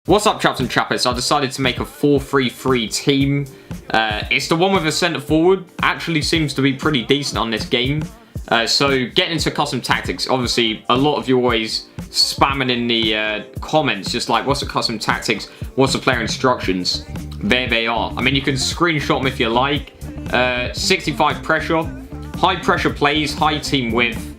What's up, chaps and chappets? I decided to make a 4-3-3 team. It's the one with a centre forward. Actually seems to be pretty decent on this game. So getting into custom tactics. Obviously, a lot of you always spamming in the comments, just like, what's the custom tactics? What's the player instructions? There they are. I mean, you can screenshot them if you like. 65 pressure, high pressure plays, high team width.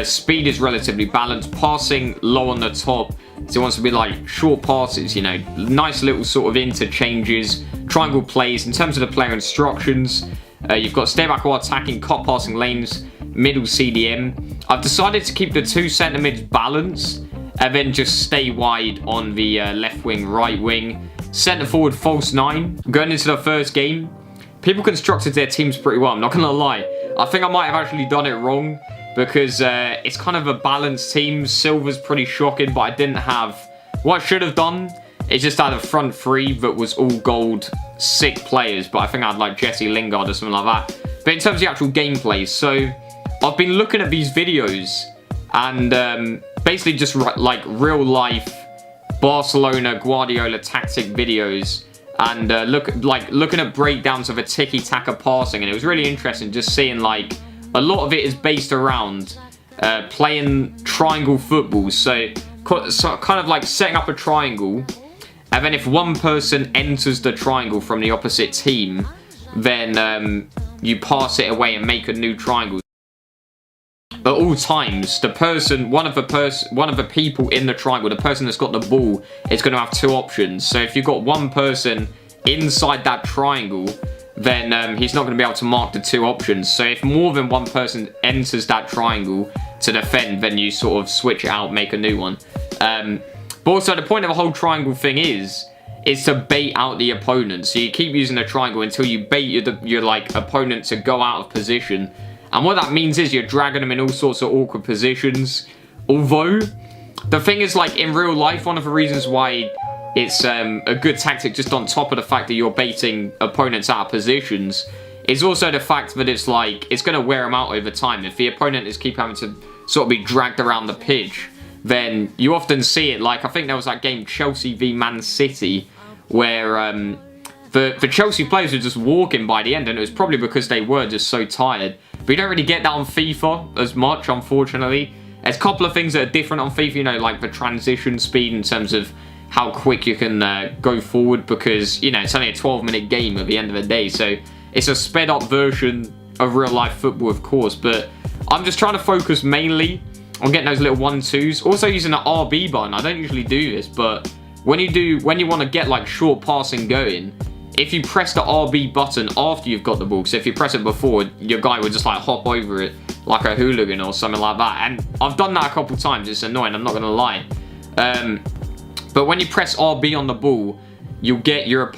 Speed is relatively balanced. Passing low on the top. So it wants to be like short passes, you know, nice little sort of interchanges, triangle plays. In terms of the player instructions, you've got stay back while attacking, cut passing lanes, middle CDM. I've decided to keep the two centre mids balanced and then just stay wide on the left wing, right wing. Centre forward, false 9. Going into the first game, people constructed their teams pretty well, I'm not going to lie. I think I might have actually done it wrong, because it's kind of a balanced team. Silver's pretty shocking, but I didn't have... What I should have done is just had a front three that was all gold, sick players, but I think I had like Jesse Lingard or something like that. But in terms of the actual gameplay, so I've been looking at these videos and basically just like real life Barcelona Guardiola tactic videos, and looking at breakdowns of a tiki-taka passing, and it was really interesting just seeing like a lot of it is based around playing triangle football. So kind of like setting up a triangle, and then if one person enters the triangle from the opposite team, then you pass it away and make a new triangle. At all times, one of the people in the triangle, the person that's got the ball, is going to have two options. So if you've got one person inside that triangle, then he's not going to be able to mark the two options. So if more than one person enters that triangle to defend, then you sort of switch it out, make a new one. But also the point of the whole triangle thing is to bait out the opponent. So you keep using the triangle until you bait your like opponent to go out of position. And what that means is you're dragging them in all sorts of awkward positions. Although the thing is, like in real life, one of the reasons why it's a good tactic, just on top of the fact that you're baiting opponents out of positions, is also the fact that it's like, it's going to wear them out over time. If the opponent is keep having to sort of be dragged around the pitch, then you often see it. Like, I think there was that game Chelsea v Man City, where the Chelsea players were just walking by the end, and it was probably because they were just so tired. But you don't really get that on FIFA as much, unfortunately. There's a couple of things that are different on FIFA, you know, like the transition speed in terms of how quick you can go forward, because, you know, it's only a 12-minute game at the end of the day, so it's a sped-up version of real-life football, of course. But I'm just trying to focus mainly on getting those little 1-2s. Also using the RB button. I don't usually do this, but when you want to get like short passing going, if you press the RB button after you've got the ball, so if you press it before, your guy would just like hop over it like a hooligan or something like that. And I've done that a couple times. It's annoying, I'm not going to lie. But when you press RB on the ball, you'll get your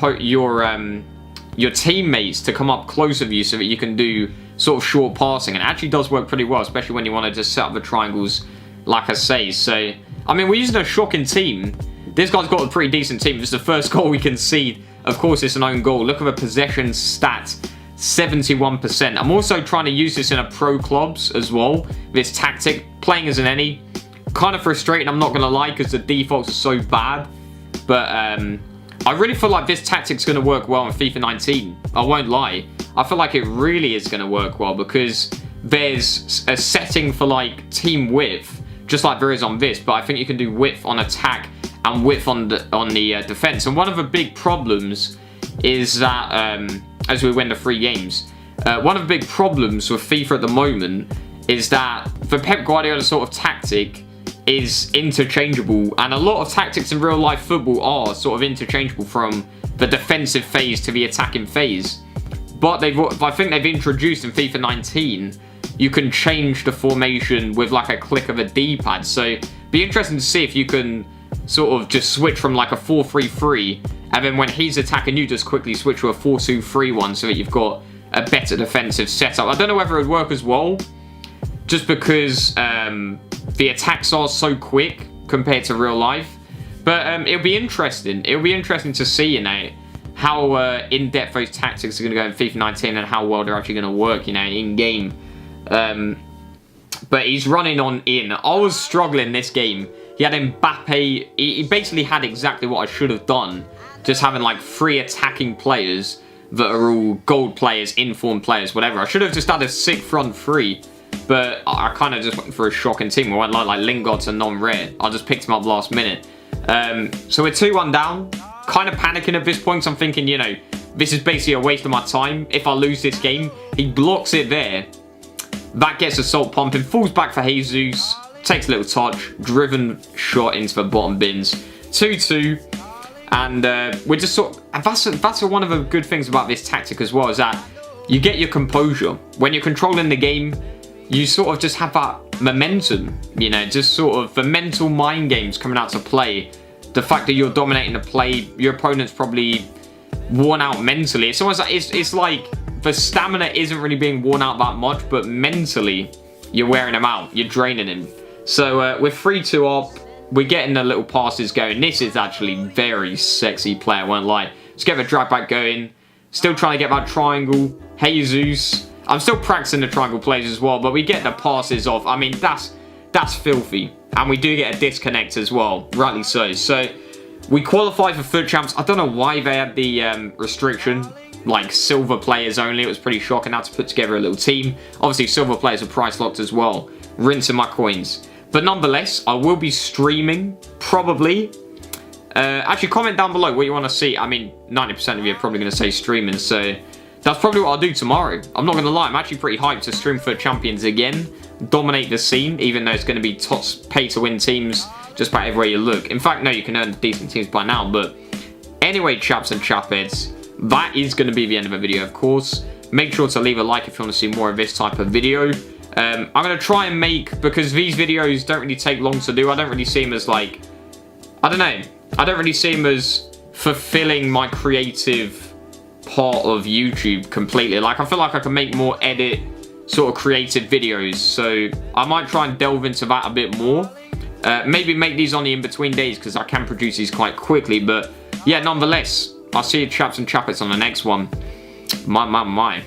teammates to come up close of you so that you can do sort of short passing. And it actually does work pretty well, especially when you want to just set up the triangles, like I say. So, I mean, we're using a shocking team. This guy's got a pretty decent team. This is the first goal we concede. Of course, it's an own goal. Look at the possession stat, 71%. I'm also trying to use this in a pro clubs as well. This tactic, playing as an any. Kind of frustrating, I'm not going to lie, because the defaults are so bad. But I really feel like this tactic's going to work well in FIFA 19. I won't lie. I feel like it really is going to work well, because there's a setting for like team width, just like there is on this. But I think you can do width on attack and width on the defense. And one of the big problems is that, as we win the 3 games, one of the big problems with FIFA at the moment is that the Pep Guardiola sort of tactic is interchangeable, and a lot of tactics in real life football are sort of interchangeable from the defensive phase to the attacking phase. But I think they've introduced in FIFA 19, you can change the formation with like a click of a D-pad. So be interesting to see if you can sort of just switch from like a 4-3-3, and then when he's attacking you, just quickly switch to a 4-2-3-1 so that you've got a better defensive setup. I don't know whether it would work as well, just because the attacks are so quick compared to real life. But it'll be interesting. It'll be interesting to see, you know, how in-depth those tactics are going to go in FIFA 19 and how well they're actually going to work, you know, in-game. But he's running on in. I was struggling this game. He had Mbappe. He basically had exactly what I should have done. Just having like 3 attacking players that are all gold players, informed players, whatever. I should have just had a sick front 3. But I kind of just went for a shocking team. I went like Lingard to non-rare. I just picked him up last minute. So we're 2-1 down. Kind of panicking at this point. So I'm thinking, you know, this is basically a waste of my time. If I lose this game, he blocks it there. That gets assault pumping. Falls back for Jesus. Takes a little touch. Driven shot into the bottom bins. 2-2. And we're just sort of... That's one of the good things about this tactic as well. Is that you get your composure. When you're controlling the game, you sort of just have that momentum. You know, just sort of the mental mind games coming out to play. The fact that you're dominating the play. Your opponent's probably worn out mentally. It's almost like... It's like... The stamina isn't really being worn out that much, but mentally, you're wearing him out. You're draining him. So, we're 3-2 up. We're getting the little passes going. This is actually very sexy play, I won't lie. Let's get the drag back going. Still trying to get that triangle. Jesus. I'm still practicing the triangle plays as well, but we get the passes off. I mean, that's filthy. And we do get a disconnect as well. Rightly so. So, we qualify for FUT Champs. I don't know why they had the restriction. Like silver players only. It was pretty shocking. I had to put together a little team. Obviously, silver players are price locked as well. Rinsing my coins. But nonetheless, I will be streaming, probably. Actually, comment down below what you want to see. I mean, 90% of you are probably going to say streaming, so that's probably what I'll do tomorrow. I'm not going to lie, I'm actually pretty hyped to stream for Champions again. Dominate the scene, even though it's going to be tots pay-to-win teams just about everywhere you look. In fact, no, you can earn decent teams by now, but anyway, chaps and chapheads, that is going to be the end of the video, of course. Make sure to leave a like if you want to see more of this type of video. I'm going to try and make, because these videos don't really take long to do, I don't really see them as like, I don't know, I don't really see them as fulfilling my creative part of YouTube completely. Like, I feel like I can make more edit, sort of creative videos, so I might try and delve into that a bit more. Maybe make these on the in-between days, because I can produce these quite quickly, but yeah, nonetheless, I'll see you chaps and chappets on the next one. My.